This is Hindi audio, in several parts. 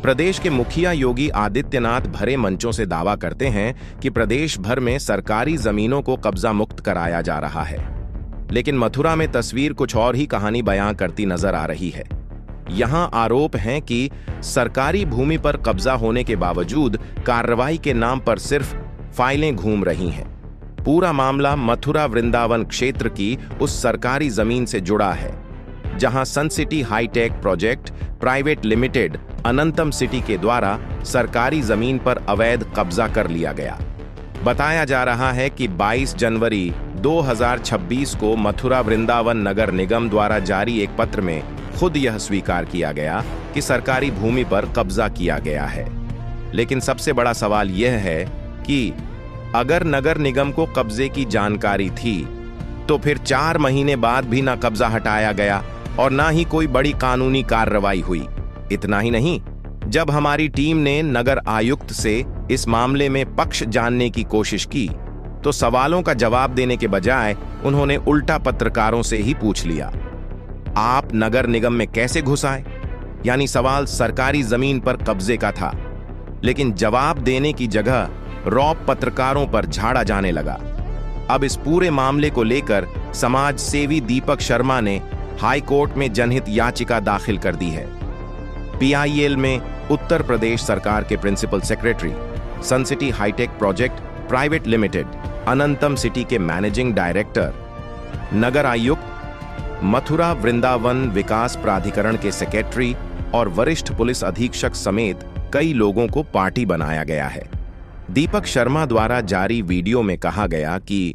प्रदेश के मुखिया योगी आदित्यनाथ भरे मंचों से दावा करते हैं कि प्रदेश भर में सरकारी जमीनों को कब्जा मुक्त कराया जा रहा है, लेकिन मथुरा में तस्वीर कुछ और ही कहानी बयां करती नजर आ रही है। यहां आरोप हैं कि सरकारी भूमि पर कब्जा होने के बावजूद कार्रवाई के नाम पर सिर्फ फाइलें घूम रही हैं। पूरा मामला मथुरा वृंदावन क्षेत्र की उस सरकारी जमीन से जुड़ा है जहां sun city high tech project private limited Anantam city के द्वारा सरकारी जमीन पर अवैध कब्जा कर लिया गया। बताया जा रहा है कि 22 जनवरी 2026 को मथुरा वृंदावन नगर निगम द्वारा जारी एक पत्र में खुद यह स्वीकार किया गया कि सरकारी भूमि पर कब्जा किया गया है। लेकिन सबसे बड़ा सवाल यह है कि अगर नगर निगम को कब्जे की जानकारी थी तो फिर 4 महीने बाद भी ना कब्जा हटाया गया और ना ही कोई बड़ी कानूनी कार्रवाई हुई। इतना ही नहीं, जब हमारी टीम ने नगर आयुक्त से इस मामले में पक्ष जानने की कोशिश की तो सवालों का जवाब देने के बजाय उन्होंने उल्टा पत्रकारों से ही पूछ लिया, आप नगर निगम में कैसे घुस आए? यानी सवाल सरकारी जमीन पर कब्जे का था, लेकिन जवाब देने की जगह रौब पत्रकारों पर झाड़ा जाने लगा। अब इस पूरे मामले को लेकर समाज सेवी दीपक शर्मा ने हाई कोर्ट में जनहित याचिका दाखिल कर दी है। PIL में उत्तर प्रदेश सरकार के principal secretary, sun city high tech project private limited Anantam city के मैनेजिंग डायरेक्टर, नगर आयुक्त, मथुरा वृंदावन विकास प्राधिकरण के सेक्रेटरी और वरिष्ठ पुलिस अधीक्षक समेत कई लोगों को पार्टी बनाया गया है। दीपक शर्मा द्वारा जारी वीडियो में कहा गया कि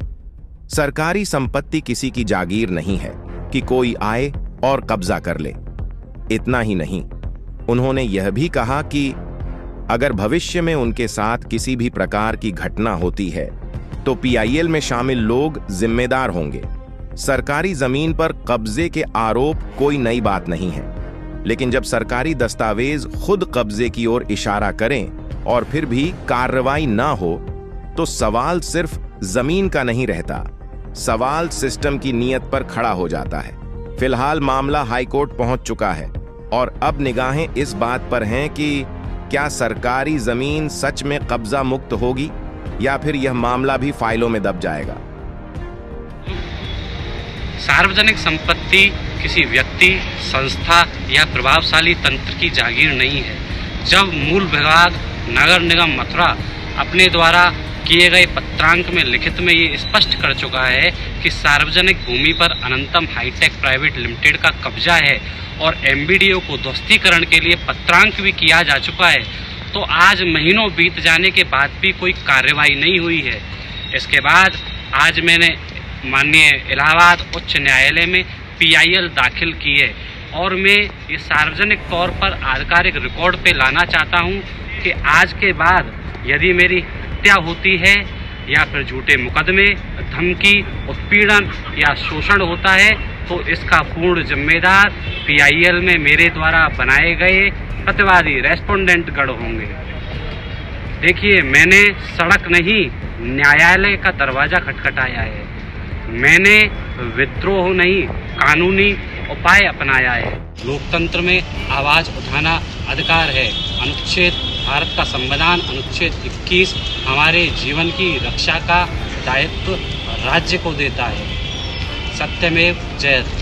सरकारी संपत्ति किसी की जागीर नहीं है कि कोई आए और कब्जा कर ले। इतना ही नहीं, उन्होंने यह भी कहा कि अगर भविष्य में उनके साथ किसी भी प्रकार की घटना होती है तो PIL में शामिल लोग जिम्मेदार होंगे। सरकारी जमीन पर कब्जे के आरोप कोई नई बात नहीं है, लेकिन जब सरकारी दस्तावेज खुद कब्जे की ओर इशारा करें और फिर भी कार्रवाई ना हो तो सवाल सिर्फ जमीन का नहीं रहता, सवाल सिस्टम की नीयत पर खड़ा हो जाता है। फिलहाल मामला हाईकोर्ट पहुंच चुका है और अब निगाहें इस बात पर हैं कि क्या सरकारी जमीन सच में कब्जा मुक्त होगी या फिर यह मामला भी फाइलों में दब जाएगा। सार्वजनिक संपत्ति किसी व्यक्ति, संस्था या प्रभावशाली तंत्र की जागीर नहीं है। जब मूल विभाग नगर निगम मथुरा अपने द्वारा किए गए पत्रांक में लिखित में ये स्पष्ट कर चुका है कि सार्वजनिक भूमि पर अनंतम हाईटेक प्राइवेट लिमिटेड का कब्जा है और MBDO को ध्वस्तीकरण के लिए पत्रांक भी किया जा चुका है, तो आज महीनों बीत जाने के बाद भी कोई कार्रवाई नहीं हुई है। इसके बाद आज मैंने माननीय इलाहाबाद उच्च न्यायालय में PIL दाखिल की है और मैं ये सार्वजनिक तौर पर आधिकारिक रिकॉर्ड पे लाना चाहता हूँ कि आज के बाद यदि मेरी हत्या होती है या फिर झूठे मुकदमे, धमकी, उत्पीड़न या शोषण होता है तो इसका पूर्ण जिम्मेदार PIL में मेरे द्वारा बनाए गए प्रतिवादी रेस्पोंडेंट गण होंगे। देखिए, मैंने सड़क नहीं न्यायालय का दरवाजा खटखटाया है, मैंने विद्रोह नहीं कानूनी उपाय अपनाया है। लोकतंत्र में आवाज उठाना अधिकार है। अनुच्छेद भारत का संविधान अनुच्छेद 21 हमारे जीवन की रक्षा का दायित्व राज्य को देता है। सत्यमेव जयते।